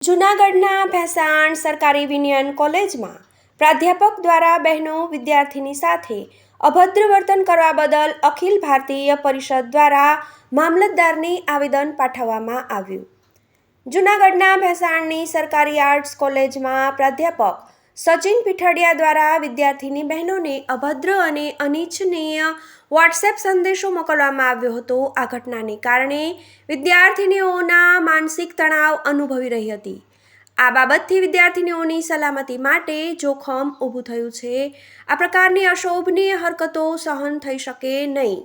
જૂનાગઢના ભેંસાણ સરકારી વિનયન કોલેજમાં પ્રાધ્યાપક દ્વારા બહેનો વિદ્યાર્થીની સાથે અભદ્ર વર્તન કરવા બદલ અખિલ ભારતીય પરિષદ દ્વારા મામલતદારને આવેદન પાઠવવામાં આવ્યું. જૂનાગઢના ભેંસાણની સરકારી આર્ટ્સ કોલેજમાં પ્રાધ્યાપક સચિન પીઠડિયા દ્વારા વિદ્યાર્થીની બહેનોને અભદ્ર અને અનિચ્છનીય વોટ્સએપ સંદેશો મોકલવામાં આવ્યો હતો. આ ઘટનાને કારણે વિદ્યાર્થીનીઓના માનસિક તણાવ અનુભવી રહી હતી. આ બાબતથી વિદ્યાર્થીનીઓની સલામતી માટે જોખમ ઊભું થયું છે. આ પ્રકારની અશોભનીય હરકતો સહન થઈ શકે નહીં.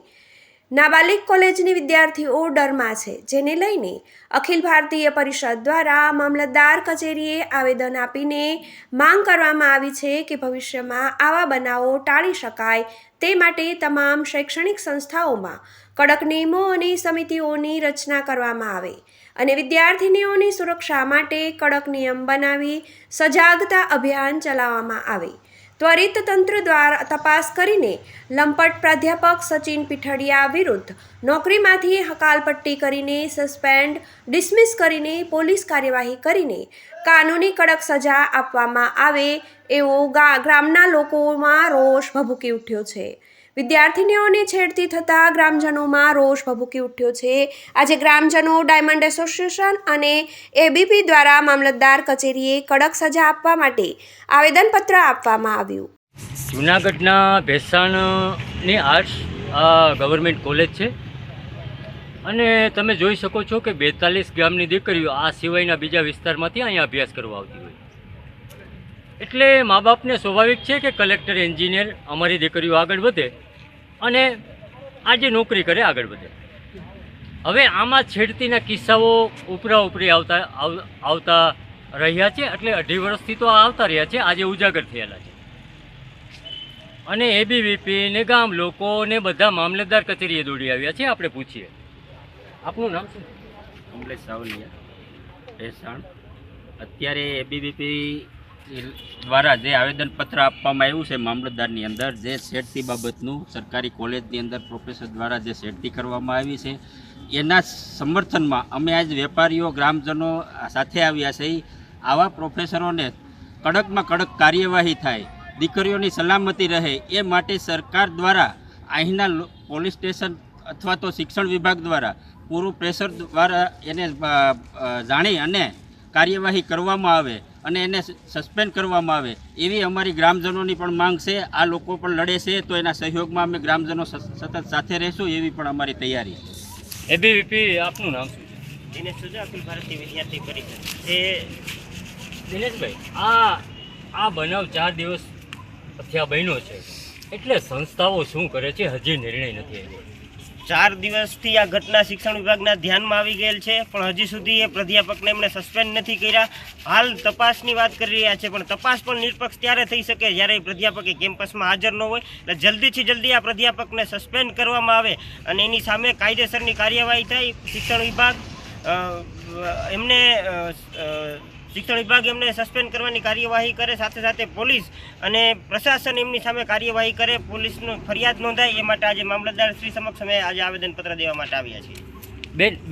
નાબાલિગ કોલેજની વિદ્યાર્થીઓ ડરમાં છે, જેને લઈને અખિલ ભારતીય પરિષદ દ્વારા મામલતદાર કચેરીએ આવેદન આપીને માંગ કરવામાં આવી છે કે ભવિષ્યમાં આવા બનાવો ટાળી શકાય તે માટે તમામ શૈક્ષણિક સંસ્થાઓમાં કડક નિયમો અને સમિતિઓની રચના કરવામાં આવે અને વિદ્યાર્થીનીઓની સુરક્ષા માટે કડક નિયમ બનાવી સજાગતા અભિયાન ચલાવવામાં આવે. ત્વરિત તંત્ર દ્વારા તપાસ કરીને લંપટ પ્રાધ્યાપક સચિન પીઠડિયા વિરુદ્ધ નોકરીમાંથી હકાલપટ્ટી કરીને સસ્પેન્ડ ડિસમિસ કરીને પોલીસ કાર્યવાહી કરીને કાનૂની કડક સજા આપવામાં આવે એવો ગ્રામના લોકોમાં રોષ ભભૂકી ઉઠ્યો છે. વિદ્યાર્થીનીઓને છેડતી થતાં ગ્રામજનોમાં રોષ ભભૂકી ઉઠ્યો છે. આજે ગ્રામજનો ડાયમંડ એસોસિએશન અને એબીપી દ્વારા મામલતદાર કચેરીએ કડક સજા આપવા માટે આવેદનપત્ર આપવામાં આવ્યું. જૂનાગઢના ભેંસાણની આર્ટ્સ ગવર્મેન્ટ કોલેજ છે અને તમે જોઈ શકો છો કે 42 ગામની દીકરીઓ આ સિવાયના બીજા વિસ્તારમાંથી અહીંયા અભ્યાસ કરવા આવતી હોય. એટલે મા બાપને સ્વાભાવિક છે કે કલેક્ટર, એન્જિનિયર અમારી દીકરીઓ આગળ વધે અને આજે નોકરી કરે, આગળ વધે. હવે આમાં છેડતીના કિસ્સાઓ ઉપરી આવતા રહ્યા છે. એટલે 2.5 વર્ષથી તો આવતા રહ્યા છે, આજે ઉજાગર થયેલા છે. અને એબીવીપી ને ગામ લોકોને બધા મામલતદાર કચેરીએ દોડી આવ્યા છે. આપણે પૂછીએ, આપનું નામ શું? કમલેશ સાવલિયા, ભેંસાણ. અત્યારે એબીવીપી દ્વારા જે આવેદનપત્ર આપવામાં આવ્યું છે મામલતદારની અંદર, જે છેડતી બાબતનું સરકારી કોલેજની અંદર પ્રોફેસર દ્વારા જે છેડતી કરવામાં આવી છે એના સમર્થનમાં અમે આજ વેપારીઓ, ગ્રામજનો સાથે આવ્યા છે. આવા પ્રોફેસરોને કડકમાં કડક કાર્યવાહી થાય, દીકરીઓની સલામતી રહે એ માટે સરકાર દ્વારા અહીંના પોલીસ સ્ટેશન અથવા તો શિક્ષણ વિભાગ દ્વારા પૂરું પ્રેશર દ્વારા એને જાણી અને કાર્યવાહી કરવામાં આવે અને એને સસ્પેન્ડ કરવામાં આવે એવી અમારી ગ્રામજનોની પણ માંગ છે. આ લોકો પણ લડે છે તો એના સહયોગમાં અમે ગ્રામજનો સતત સાથે રહીશું એવી પણ અમારી તૈયારી છે. એબીવીપી, આપનું નામ શું છે? દિનેશ સુજા, અખિલ ભારતીય વિદ્યાર્થી પરિષદ. દિનેશભાઈ, આ બનાવ 4 દિવસ થયા બન્યો છે, એટલે સંસ્થાઓ શું કરે છે હજી નિર્ણય નથી આવ્યો. 4 દિવસથી આ ઘટના શિક્ષણ વિભાગના ધ્યાનમાં આવી ગયેલ છે, પણ હજી સુધી એ પ્રાધ્યાપકને એમણે સસ્પેન્ડ નથી કર્યા. હાલ તપાસની વાત કરી રહ્યા છે, પણ તપાસ પણ નિષ્પક્ષ ત્યારે થઈ શકે જ્યારે પ્રાધ્યાપક કેમ્પસમાં હાજર ન હોય. એટલે જલ્દીથી જલ્દી આ પ્રાધ્યાપકને સસ્પેન્ડ કરવામાં આવે અને એની સામે કાયદેસરની કાર્યવાહી થાય. શિક્ષણ વિભાગ એમને સસ્પેન્ડ કરવાની કાર્યવાહી કરે, સાથે સાથે પોલીસ અને પ્રશાસન એમની સામે કાર્યવાહી કરે, પોલીસનો ફરિયાદ નોંધાય. એ માટે આજે મામલતદાર શ્રી સમક્ષ અમે આજે આવેદનપત્ર દેવા માટે આવ્યા છીએ.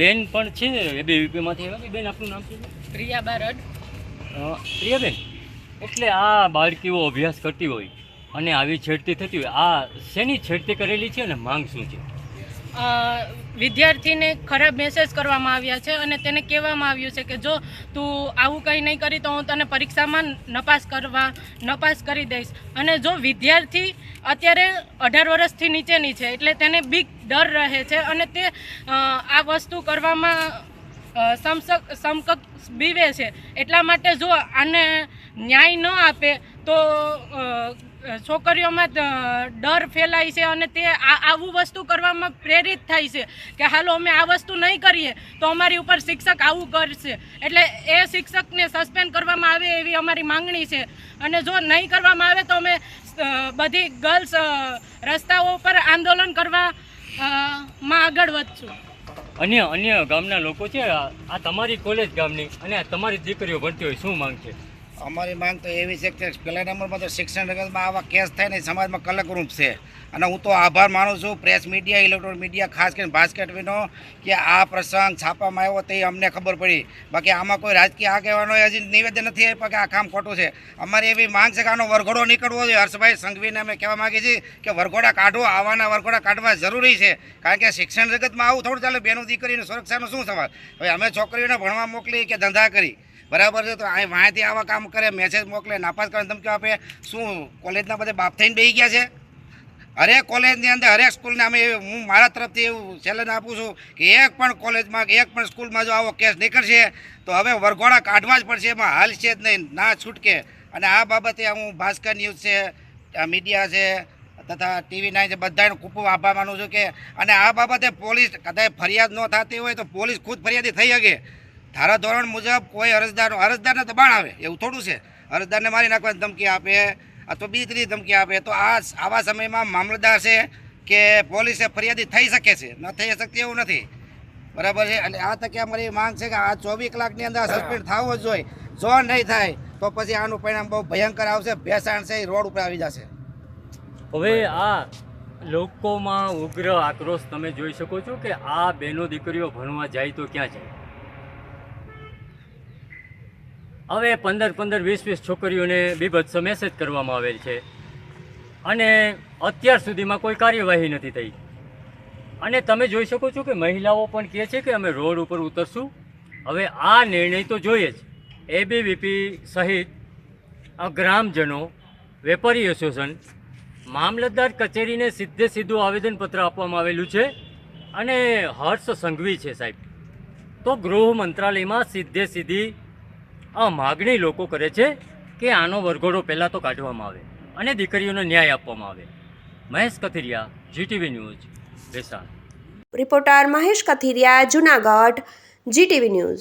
બેન પણ છે એબીવીપીમાંથી આવ્યા. બેન, આપનું નામ શું છે? પ્રિયા બારડ. પ્રિયાબેન, એટલે આ બાળકીઓ અભ્યાસ કરતી હોય અને આવી છેડતી થતી હોય, આ શેની છેડતી કરેલી છે અને માંગ શું છે? વિદ્યાર્થીને ખરાબ મેસેજ કરવામાં આવ્યા છે અને તેને કહેવામાં આવ્યું છે કે જો તું આવું કંઈ નહીં કરી તો હું તને પરીક્ષામાં નપાસ કરી દઈશ. અને જો વિદ્યાર્થી અત્યારે 18 વર્ષથી નીચેની છે એટલે તેને બીક ડર રહે છે અને તે આ વસ્તુ કરવામાં સમકક્ષ બીવે છે. એટલા માટે જો આને ન્યાય ન આપે તો છોકરીઓમાં ડર ફેલાય છે અને તે આવું વસ્તુ કરવામાં પ્રેરિત થાય છે કે હાલો અમે આ વસ્તુ નહીં કરીએ તો અમારી ઉપર શિક્ષક આવું કરશે. એટલે એ શિક્ષકને સસ્પેન્ડ કરવામાં આવે એવી અમારી માંગણી છે. અને જો નહીં કરવામાં આવે તો અમે બધી ગર્લ્સ રસ્તાઓ પર આંદોલન કરવામાં આગળ વધશું. અન્ય ગામના લોકો છે, આ તમારી કોલેજ ગામની અને આ તમારી દીકરીઓ ભણતી હોય, શું માંગ છે? અમારી માંગ તો એવી છે કે પહેલા નંબરમાં તો શિક્ષણ જગતમાં આવા કેસ થાય ને સમાજમાં કલકરૂપ છે. અને હું તો આભાર માનું છું પ્રેસ મીડિયા, ઇલેક્ટ્રોનિક મીડિયા, ખાસ કરીને ભાસ્કર ટીવીનો, કે આ પ્રસંગ છાપામાં આવ્યો તે અમને ખબર પડી. બાકી આમાં કોઈ રાજકીય આગેવાનો હજી નિવેદન નથી આપ્યા કે આ કામ ખોટું છે. અમારી એવી માંગ છે કે આનો વરઘોડો નીકળવો જોઈએ. હર્ષભાઈ સંઘવીને અમે કહેવા માગીએ છીએ કે વરઘોડા કાઢો, આવાના વરઘોડા કાઢવા જરૂરી છે. કારણ કે શિક્ષણ જગતમાં આવું થોડું ચાલે. બેનો દીકરીની સુરક્ષાનો શું સવાલ? હવે અમે છોકરીઓને ભણવા મોકલી કે ધંધા કરી, બરાબર છે, તો આ વાંથી આવા કામ કરે, મેસેજ મોકલે, નાપાસ કરે, ધમકીઓ આપે. શું કોલેજના બધે બાપ થઈને બેસી ગયા છે? હરેક કોલેજની અંદર, હરેક સ્કૂલને અમે હું મારા તરફથી એવું ચેલેન્જ આપું છું કે એક પણ કોલેજમાં કે એક પણ સ્કૂલમાં જો આવો કેસ નીકળશે તો હવે વરઘોડા કાઢવા જ પડશે. એમાં હાલશે જ નહીં, ના છૂટકે. અને આ બાબતે હું ભાસ્કર ન્યૂઝ છે, મીડિયા છે તથા TV9 છે, બધાનો ખૂબ ખૂબ આભાર માનું છું. કે અને આ બાબતે પોલીસ કદાચ ફરિયાદ ન થતી હોય તો પોલીસ ખુદ ફરિયાદી થઈ શકે. ધારાધોરણ મુજબ કોઈ અરજદારને દબાણ આવે એવું થોડું છે. અરજદારને મારી નાખવાની ધમકી આપે અથવા બીજી ત્રીજી ધમકી આપે તો આવા સમયમાં મામલતદાર છે કે પોલીસે ફરિયાદી થઈ શકે છે, ન થઈ શકતી એવું નથી, બરાબર છે. એટલે આ તકે અમારી માંગ છે કે આ 24 કલાકની અંદર સસ્પેન્ડ થવો જ જોઈએ. જો નહીં થાય તો પછી આનું પરિણામ બહુ ભયંકર આવશે. ભેસાણ છે એ રોડ ઉપર આવી જશે. હવે આ લોકોમાં ઉગ્ર આક્રોશ તમે જોઈ શકો છો કે આ બહેનો દીકરીઓ ભણવા જાય તો ક્યાં જાય. હવે 15 20 છોકરીઓને બીભત્સ મેસેજ કરવામાં આવેલ છે અને અત્યાર સુધીમાં કોઈ કાર્યવાહી નથી થઈ. અને તમે જોઈ શકો છો કે મહિલાઓ પણ કહે છે કે અમે રોડ ઉપર ઉતરશું. હવે આ નિર્ણય તો જોઈએ જ. ABVP સહિત ગ્રામજનો, વેપારી એસોસિએશન, મામલતદાર કચેરીને સીધું આવેદનપત્ર આપવામાં આવેલું છે અને હર્ષ સંઘવી છે સાહેબ. તો ગૃહ મંત્રાલયમાં સીધી આ માગણી લોકો કરે છે કે આનો વરઘોડો પહેલાં તો કાઢવામાં આવે અને દીકરીઓને ન્યાય આપવામાં આવે. Mahesh Kathiria, GTV news, Bhesan. Reporter Mahesh Kathiria, Junagadh, GTV news.